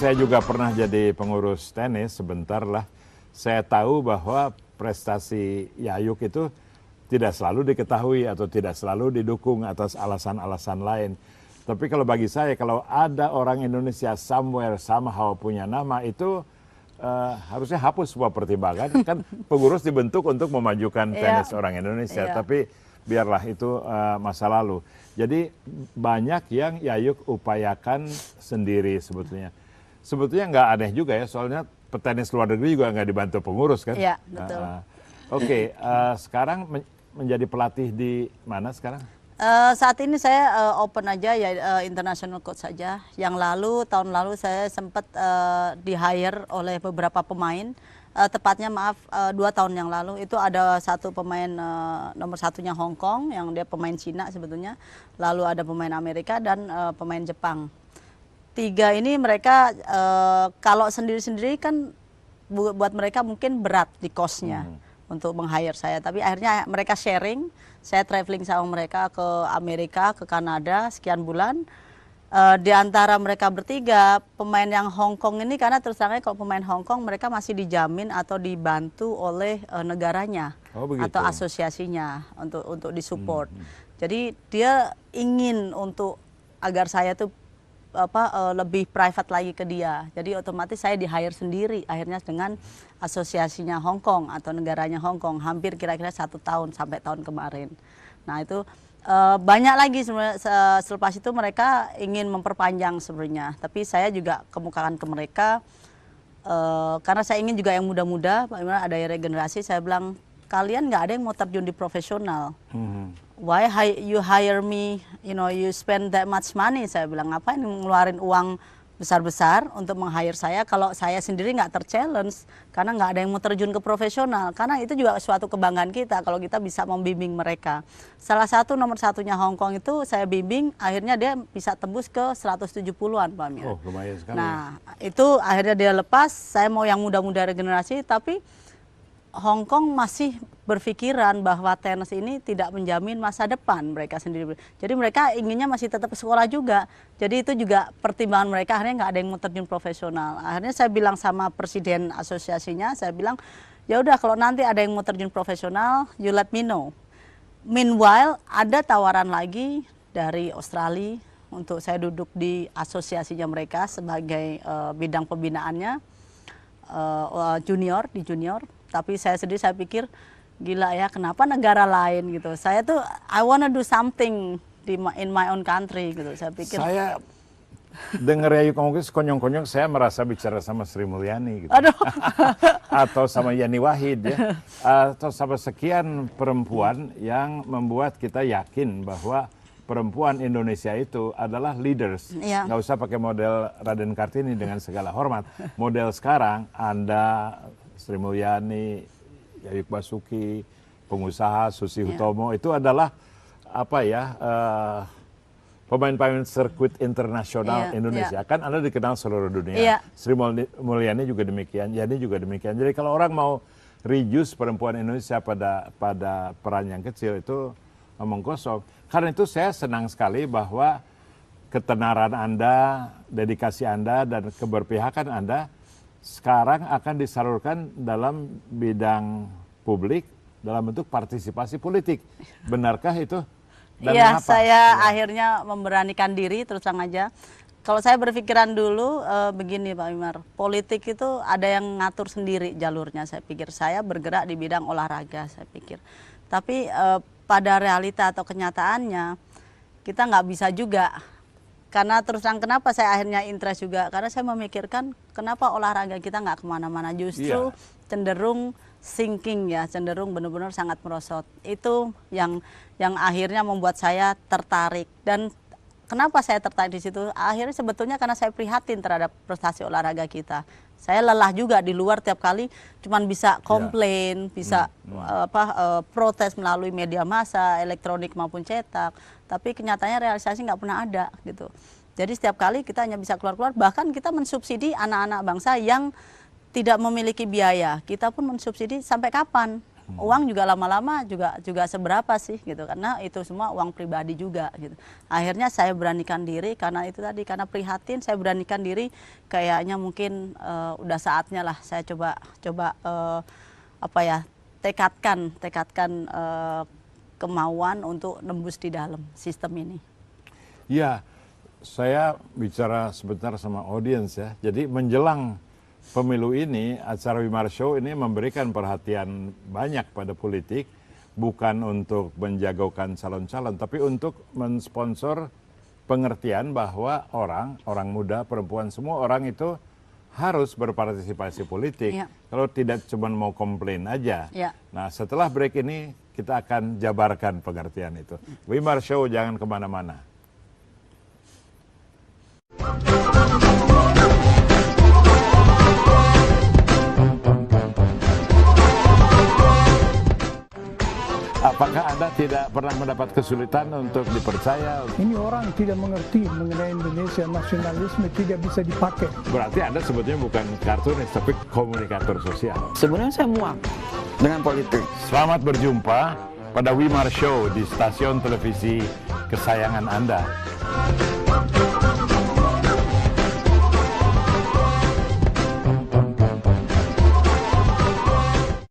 saya juga pernah jadi pengurus tenis sebentar lah. Saya tahu bahwa prestasi Yayuk itu tidak selalu diketahui atau tidak selalu didukung atas alasan-alasan lain. Tapi kalau bagi saya, kalau ada orang Indonesia somewhere somehow punya nama itu harusnya hapus sebuah pertimbangan. Kan pengurus dibentuk untuk memajukan tenis orang Indonesia, tapi biarlah itu masa lalu. Jadi banyak yang Yayuk upayakan sendiri sebetulnya. Sebetulnya nggak aneh juga ya, soalnya petenis luar negeri juga nggak dibantu pengurus kan. Iya, betul. Oke, sekarang menjadi pelatih di mana sekarang? Saat ini saya open aja ya, international coach saja. Yang lalu, tahun lalu saya sempat di-hire oleh beberapa pemain. Tepatnya 2 tahun yang lalu itu ada satu pemain nomor satunya Hong Kong yang dia pemain Cina sebetulnya, lalu ada pemain Amerika dan pemain Jepang. 3 ini mereka kalau sendiri-sendiri kan buat mereka mungkin berat di cost-nya untuk meng-hire saya, tapi akhirnya mereka sharing, saya traveling sama mereka ke Amerika, ke Kanada sekian bulan. Di antara mereka bertiga, pemain yang Hong Kong ini, karena terus terang kalau pemain Hong Kong mereka masih dijamin atau dibantu oleh negaranya atau asosiasinya untuk disupport. Jadi dia ingin untuk agar saya tuh lebih private lagi ke dia. Jadi otomatis saya di-hire sendiri akhirnya dengan asosiasinya Hong Kong atau negaranya Hong Kong, hampir kira-kira 1 tahun sampai tahun kemarin. Nah itu banyak lagi sebenarnya. Selepas itu mereka ingin memperpanjang sebenarnya, tapi saya juga kemukakan ke mereka karena saya ingin juga yang muda-muda, bagaimana ada regenerasi. Saya bilang, kalian nggak ada yang mau terjun di profesional. Why you hire me, you spend that much money. Saya bilang, ngapain ngeluarin uang besar-besar untuk meng-hire saya kalau saya sendiri nggak ter-challenge, karena nggak ada yang mau terjun ke profesional. Karena itu juga suatu kebanggaan kita kalau kita bisa membimbing mereka. Salah satu nomor satunya Hong Kong itu saya bimbing, akhirnya dia bisa tembus ke 170-an Pak Amir. Oh, lumayan sekali. Nah itu akhirnya dia lepas, saya mau yang muda-muda regenerasi, tapi Hong Kong masih berpikiran bahwa tenis ini tidak menjamin masa depan mereka sendiri. Jadi mereka inginnya masih tetap sekolah juga. Jadi itu juga pertimbangan mereka, akhirnya nggak ada yang mau terjun profesional. Akhirnya saya bilang sama presiden asosiasinya, saya bilang, ya udah kalau nanti ada yang mau terjun profesional, you let me know. Meanwhile ada tawaran lagi dari Australia untuk saya duduk di asosiasinya mereka sebagai bidang pembinaannya junior. Tapi saya sendiri saya pikir, gila ya, kenapa negara lain gitu. Saya tuh I wanna do something in my own country gitu. Saya pikir. Saya dengar Yayuk ngomong konyong-konyong, saya merasa bicara sama Sri Mulyani gitu. Aduh. Atau sama Yani Wahid ya. Atau sama sekian perempuan yang membuat kita yakin bahwa perempuan Indonesia itu adalah leaders. Nggak usah pakai model Raden Kartini dengan segala hormat. Model sekarang Anda, Sri Mulyani, Yayuk Basuki, pengusaha Susi Hutomo, itu adalah pemain-pemain sirkuit internasional Indonesia. Kan Anda dikenal seluruh dunia. Sri Mulyani juga demikian, Yani juga demikian. Jadi kalau orang mau reduce perempuan Indonesia pada peran yang kecil, itu omong kosong. Karena itu saya senang sekali bahwa ketenaran Anda, dedikasi Anda, dan keberpihakan Anda sekarang akan disalurkan dalam bidang publik dalam bentuk partisipasi politik. Benarkah itu? Iya, saya akhirnya memberanikan diri, terus terang aja. Kalau saya berpikiran dulu begini Pak Wimar, politik itu ada yang ngatur sendiri jalurnya. Saya pikir saya bergerak di bidang olahraga, saya pikir. Tapi pada realita atau kenyataannya kita nggak bisa juga. Karena terus terang kenapa saya akhirnya interest juga, karena saya memikirkan kenapa olahraga kita nggak kemana-mana, justru cenderung sinking ya, cenderung benar-benar sangat merosot. Itu yang akhirnya membuat saya tertarik. Dan kenapa saya tertarik di situ? Akhirnya sebetulnya karena saya prihatin terhadap prestasi olahraga kita. Saya lelah juga di luar, tiap kali cuman bisa komplain, bisa protes melalui media massa, elektronik maupun cetak. Tapi kenyataannya realisasi nggak pernah ada gitu. Jadi setiap kali kita hanya bisa keluar-keluar, bahkan kita mensubsidi anak-anak bangsa yang tidak memiliki biaya. Kita pun mensubsidi sampai kapan? Uang juga lama-lama juga seberapa sih gitu, karena itu semua uang pribadi juga gitu. Akhirnya saya beranikan diri karena itu tadi, karena prihatin saya beranikan diri, kayaknya mungkin udah saatnya lah saya coba apa ya, tekadkan kemauan untuk nembus di dalam sistem ini. Ya, saya bicara sebentar sama audiens ya. Jadi menjelang pemilu ini, acara Wimar Show ini memberikan perhatian banyak pada politik, bukan untuk menjagokan calon-calon, tapi untuk mensponsor pengertian bahwa orang muda, perempuan, semua orang itu harus berpartisipasi politik. Ya. Kalau tidak cuma mau komplain aja. Ya. Nah, setelah break ini kita akan jabarkan pengertian itu. Wimar Show, jangan kemana-mana. Apakah Anda tidak pernah mendapat kesulitan untuk dipercaya? Ini orang tidak mengerti mengenai Indonesia, nasionalisme tidak bisa dipakai. Berarti Anda sebetulnya bukan kartunis, tapi komunikator sosial. Sebenarnya saya muak dengan politik. Selamat berjumpa pada Wimar Show di stasiun televisi kesayangan Anda.